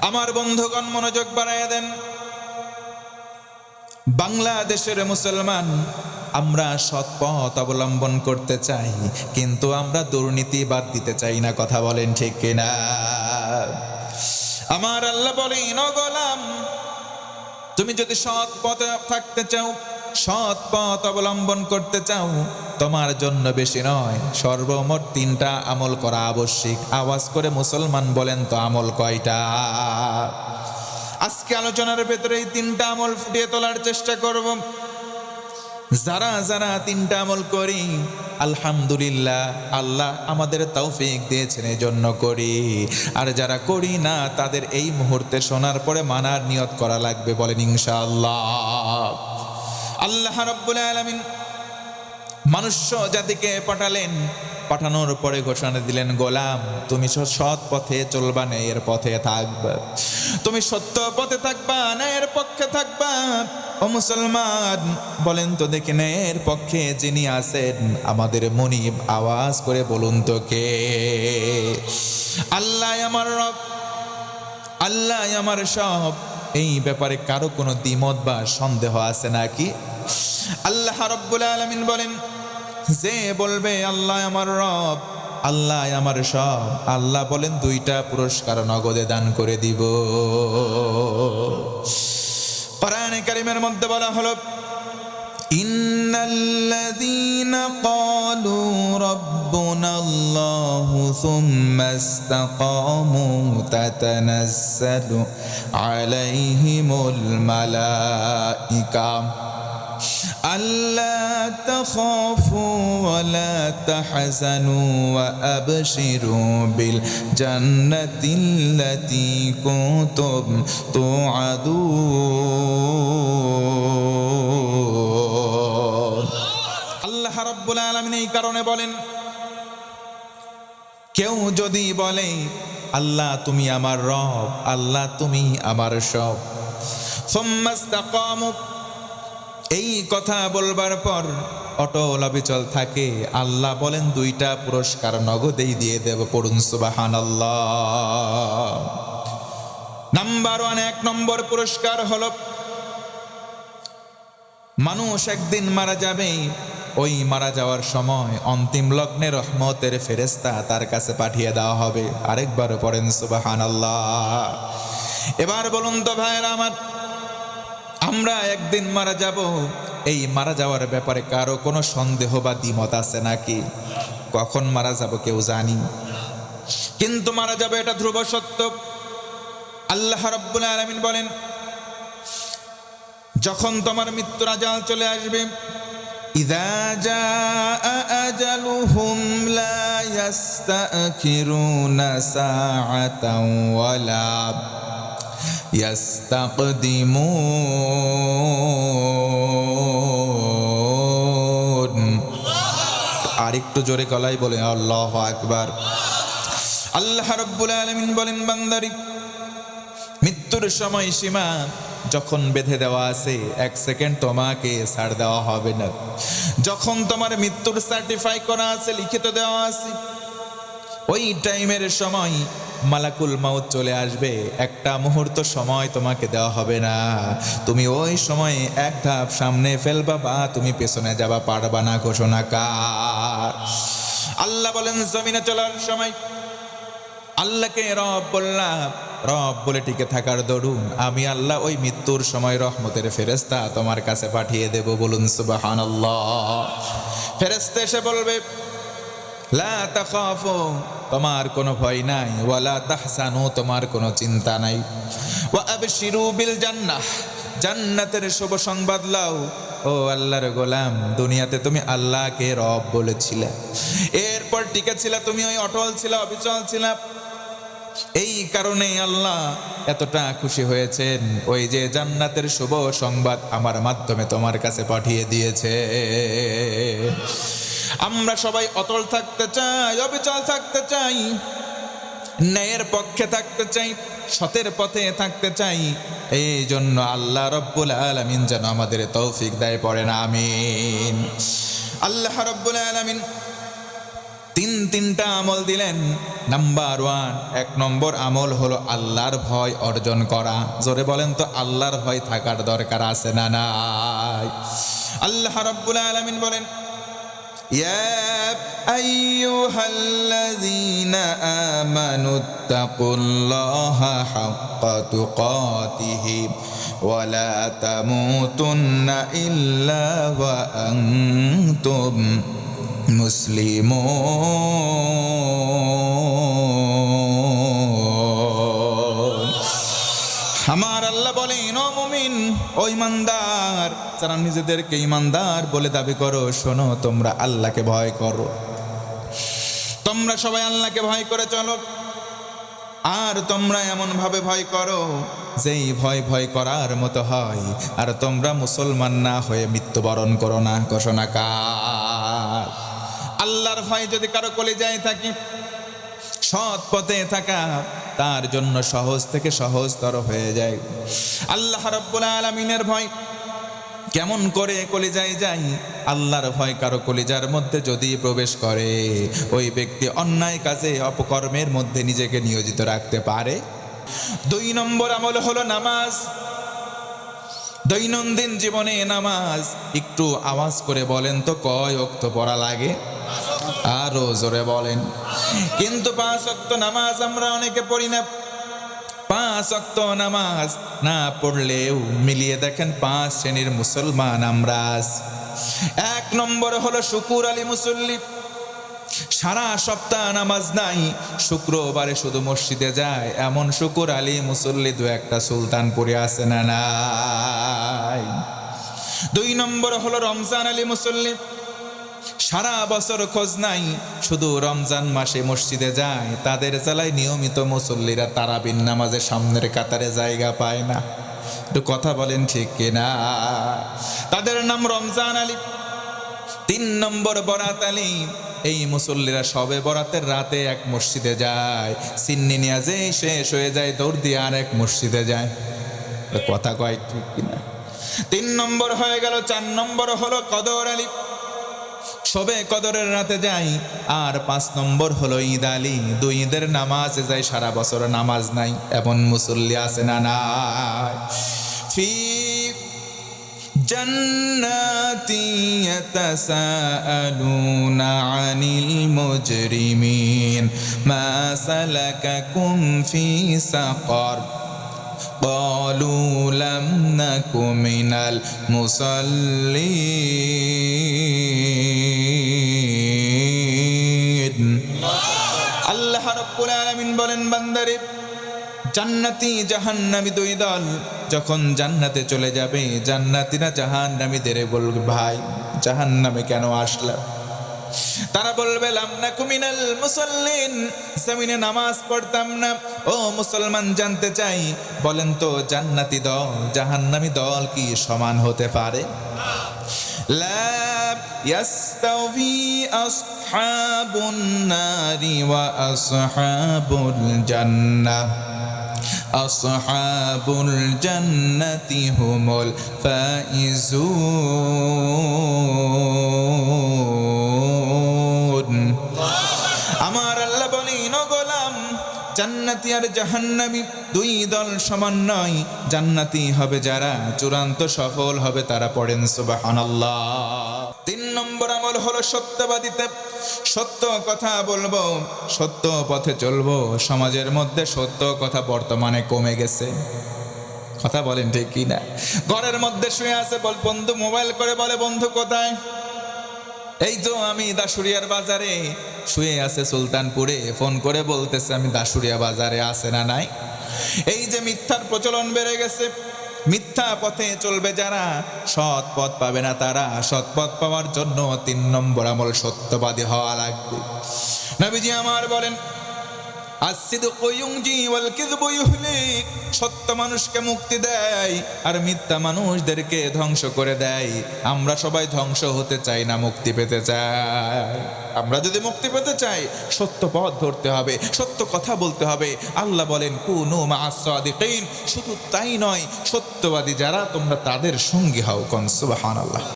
আমার বন্ধুগণ মনোযোগ বাড়ায় দেন। বাংলাদেশের মুসলমান আমরা সৎ পথ অবলম্বন করতে চাই, কিন্তু আমরা দুর্নীতি বাদ দিতে চাই না। কথা বলেন ঠিক কিনা? আমার আল্লাহ বলেন, ও গোলাম, তুমি যদি সৎ পথে থাকতে চাও, সৎ পথ অবলম্বন করতে চাও, তোমার জন্য বেশি নয়, সর্বমোট 3টা আমল করা আবশ্যিক। আওয়াজ করে মুসলমান বলেন তো আমল কয়টা? আজকে আলোচনার ভেতরে এই 3টা আমল ফুটিয়ে তোলার চেষ্টা করব। যারা যারা 3টা আমল করি, আলহামদুলিল্লাহ, আল্লাহ আমাদের তৌফিক দিয়েছেন, এই জন্য করি। আর যারা করি না, তাদের এই মুহূর্তে শোনার পরে মানার নিয়ত করা লাগবে। বলেন ইনশাআল্লাহ। আল্লাহ রাব্বুল আলামিন মনুষ্য জাতিকে পাঠালেন, পাঠানোর পরে ঘোষণা দিলেন, গোলাম তুমি সৎ পথে চলবা, ন্যায়ের পথে থাকবা। তুমি সত্য পথে থাকবা, ন্যায়ের পক্ষে থাকবা। ও মুসলমান, বলেন তো দেখি, ন্যায়ের পক্ষে যিনি আছেন আমাদের মুনিব, আওয়াজ করে বলুন তো কে? আল্লাহ আমার রব, আল্লাহ আমার সব। এই ব্যাপারে কারো কোনো দ্বিমত বা সন্দেহ আছে নাকি? আল্লাহ রাব্বুল আলামিন বলেন, যে বলবে আল্লাহ আমার রব, আল্লাহ আমার সব, আল্লাহ বলেন 2টা পুরস্কার নগদে দান করে দিব। কোরআনে কারীমের মধ্যে বলা হলো, ইন্নাল্লাযীনা ক্বালু রাব্বুনাল্লাহু সুম্মা ইসতাকামু তাতানাজ্জালু আলাইহিমুল মালাইকা আল্লা তাখাফু ওয়া লা তাহজানু ওয়া আবশিরু বিল জান্নাতিল্লাতী কুনতুম তুআদুন। আল্লাহ রাব্বুল আলামিন এই কারণে বলেন, কেউ যদি বলে আল্লাহ তুমি আমার রব, আল্লাহ তুমি আমার সব, সুম্মা ইসতাকামু, এই কথা বলবার পর অটল অবিচল থাকে, আল্লাহ বলেন 2টা পুরস্কার নগদেই দিয়ে দেব। পড়ুন সুবহানাল্লাহ। নাম্বার 1, 1 নম্বর পুরস্কার হলো, মানুষ একদিন মারা যাবে। ওই মারা যাওয়ার সময় অন্তিম লগ্নে রহমতের ফেরেশতা তার কাছে পাঠিয়ে দেওয়া হবে। আরেকবার পড়েন সুবহানাল্লাহ। এবার বলুন তো ভাইরা আমার, আমরা একদিন মারা যাব, এই মারা যাওয়ার ব্যাপারে কারো কোনো সন্দেহ বা দ্বিমত আছে নাকি? কখন মারা যাব কেউ জানি, কিন্তু মারা যাবে এটা ধ্রুব সত্য। আল্লাহ রাব্বুল আলামিন বলেন, যখন তোমার মৃত্যুর আজাল চলে আসবে, ইযা জাআ আজালুহুম লা ইস্তাখিরুনা সাআতাও ওয়ালা ইয়াস্তাকদিমুন। আরেকটু জোরে গলায় বলে আল্লাহু আকবার। আল্লাহ রাব্বুল আলামিন বলেন, বান্দারি, মৃত্যুর সময়সীমা যখন বেঁধে দেওয়া আছে, 1 সেকেন্ড তোমাকে ছাড় দেওয়া হবে না। যখন তোমার মৃত্যুর সার্টিফাই করা আছে, লিখিত দেওয়া আছে, ওই টাইমের সময় মালাকুল মাউত চলে আসবে। একটা মুহূর্ত সময় তোমাকে দেওয়া হবে না। তুমি ওই সময়ে এক ধাপ সামনে ফেলবা বা তুমি পেছনে যাবা, পারবা না। ঘোষণা কার? আল্লাহ বলেন, জমিনে চলার সময় আল্লাহকে রব বললাম, রব বলে টিকে থাকার দরুন আমি আল্লাহ ওই মৃত্যুর সময় রহমতের ফেরেশতা তোমার কাছে পাঠিয়ে দেব। বলুন সুবহানাল্লাহ। ফেরেশতা এসে বলবে, লা তাখাফু, তোমার কোনো ভয় নাই, ওয়ালা তাহসানু, তোমার কোনো চিন্তা নাই, ওয়া আবশিরু বিল জান্নাহ, জান্নাতের শুভ সংবাদ লাও। ও আল্লাহর গোলাম, দুনিয়াতে তুমি আল্লাহকে রব বলেছিলে, এরপর টিকে ছিল, তুমি ওই অটল ছিল, অবিচল ছিল। এই কারণে আল্লাহ এতটা খুশি হয়েছেন, ওই যে জান্নাতের শুভ সংবাদ আমার মাধ্যমে তোমার কাছে পাঠিয়ে দিয়েছে। আমরা সবাই অটল থাকতে চাই, অবিচল থাকতে চাই, ন্যায়ের পক্ষে থাকতে চাই, সতের পথে থাকতে চাই। এই জন্য আল্লাহ রাব্বুল আলামিন যেন আমাদের তৌফিক দেয়। পড়েন আমিন। আল্লাহ রাব্বুল আলামিন তিনটা আমল দিলেন। নাম্বার 1, 1 নম্বর আমল হলো আল্লাহর ভয় অর্জন করা। জোরে বলেন তো, আল্লাহর ভয় থাকার দরকার আছে না নাই? আল্লাহ রাব্বুল আলামিন বলেন, ইয়া আইয়ুহাল্লাযীনা আমানুত্তাকুল্লাহা হাক্কা তুকাতিহি ওয়া লা তামুতুন্না ইল্লা ওয়া আনতুম মুসলিমুন। আমার আল্লাহ বলেন, ও মুমিন, ও ইমানদার, যারা নিজেদেরকে ইমানদার বলে দাবি করো, শোনো, তোমরা আল্লাহকে ভয় করো। তোমরা সবাই আল্লাহকে ভয় করে চলো। আর তোমরা এমন ভাবে ভয় করো যেই ভয় করার মতো হয়। আর তোমরা মুসলমান না হয়ে মৃত্যুবরণ করো না। ঘোষণা কার? আল্লাহর ভয় যদি কারো কলিজায় থাকে, সৎ পথে থাকা তার জন্য সহজ থেকে সহজতর হয়ে যায়। আল্লাহ রাব্বুল আলামিনের ভয় কেমন করে কলিজায় যায়? আল্লাহর ভয় কারো কলিজার মধ্যে যদি প্রবেশ করে, ওই ব্যক্তি অন্যায় কাজে অপকর্মের মধ্যে নিজেকে নিয়োজিত রাখতে পারে। 2 নম্বর আমল হলো নামাজ। দৈনন্দিন জীবনে নামাজ একটু আওয়াজ করে বলেন তো, কয় ওয়াক্ত পড়া লাগে? আরো জোরে বলেন। কিন্তু 5 ওয়াক্ত নামাজ আমরা অনেকে পড়ি না। 5 ওয়াক্ত নামাজ না পড়লেও মিলিয়ে দেখেন 5 শ্রেণীর মুসলমান আমরা। 1 নম্বর হলো শুকুর আলী মুসল্লি। সারা সপ্তাহ নামাজ নাই, শুক্রবারে শুধু মসজিদে যায় এমন শুকুর আলী মুসল্লি 2-1টা সুলতানপুরে আছে না নাই? 2 নম্বর হলো রমজান আলী মুসল্লি। সারা বছর খোঁজ নাই, শুধু রমজান মাসে মসজিদে যায়। তাদের জেলায় নিয়মিত মুসল্লিরা তারাবির নামাজে সামনের কাতারে জায়গা পায় না। একটু কথা বলেন ঠিক কিনা? তাদের নাম রমজান আলী। 3 নম্বর বরাত আলী। এই মুসল্লিরা সবে বরাতের রাতে এক মসজিদে যায়, সিন্নি নিয়ে যে শেষ হয়ে যায়, দৌড় দিয়ে আর এক মসজিদে যায়। কথা কয় ঠিক কিনা? 3 নম্বর হয়ে গেল। 4 নম্বর হলো কদর আলী। সবে কদরের রাতে যাই। আর 5 নম্বর হলো ঈদ আলী। 2 ঈদের নামাজে যায়, সারা বছর নামাজ নাই এমন মুসল্লি আছে না নাই? ফি জান্নাতি ইয়াতাসাআলুনা আনিল মুজরিমিন মা সালাকাকুম ফি সাকার قالوا لم نك من المصلين। আল্লাহ রাব্বুল আলামিন বলেন, বান্দারে, জান্নাতি জাহান্নামী 2 দল যখন জান্নাতে চলে যাবে, জান্নাতীরা জাহান্নামীদের বলবে, ভাই জাহান্নামে কেন আসলা? তারা বলবে, লাম নাকু মিনাল মুসাল্লিন, জমিনে নামাজ পড়তাম না। ও মুসলমান, জানতে চাই, বলেন তো জান্নাতি দল জাহান্নামী দল কি সমান হতে পারে? লা ইয়াস্তাওয়ি আসহাবুন নারি ওয়া আসহাবুল জান্নাহ, আসহাবুল জান্নাতি হুমুল ফাইজুন। আমার আল্লাহ বলেন, ও গোলাম, জান্নাতি আর জাহান্নামী 2 দল সমান নয়। জান্নাতি হবে যারা, চূড়ান্ত সফল হবে তারা। পড়েন সুবহানাল্লাহ। 3 নম্বর আমল হলো সত্যবাদিতা। সত্য কথা বলবো, সত্য পথে চলবো। সমাজের মধ্যে সত্য কথা বর্তমানে কমে গেছে। কথা বলেন ঠিক কিনা? ঘরের মধ্যে শুয়ে আছে, বন্ধু মোবাইল করে বলে, বন্ধু কোথায়? এই তো আমি দাসুরিয়ার বাজারে। শুয়ে আছে সুলতানপুরে, ফোন করে বলতেছে আমি দাসুরিয়া বাজারে। আছে না নাই? এই যে মিথ্যার প্রচলন বেড়ে গেছে। মিথ্যা পথে চলবে যারা, সৎ পথ পাবে না তারা। সৎ পথ পাওয়ার জন্য 3 নম্বর আমল সত্যবাদী হওয়া লাগবে। নবীজি আমার বলেন, আসিদকু ইউনজি ওয়াল কিযবু ইহলিক। সত্য মানুষকে মুক্তি দেয় আর মিথ্যা মানুষদেরকে ধ্বংস করে দেয়। আমরা সবাই ধ্বংস হতে চাই না, মুক্তি পেতে চাই। আমরা যদি মুক্তি পেতে চাই, সত্য পথ ধরতে হবে, সত্য কথা বলতে হবে। আল্লাহ বলেন, কুনু মা'আস সাদিকিন। শুধু তাই নয়, সত্যবাদী যারা তোমরা তাদের সঙ্গী হও। কোন সুবহানাল্লাহ।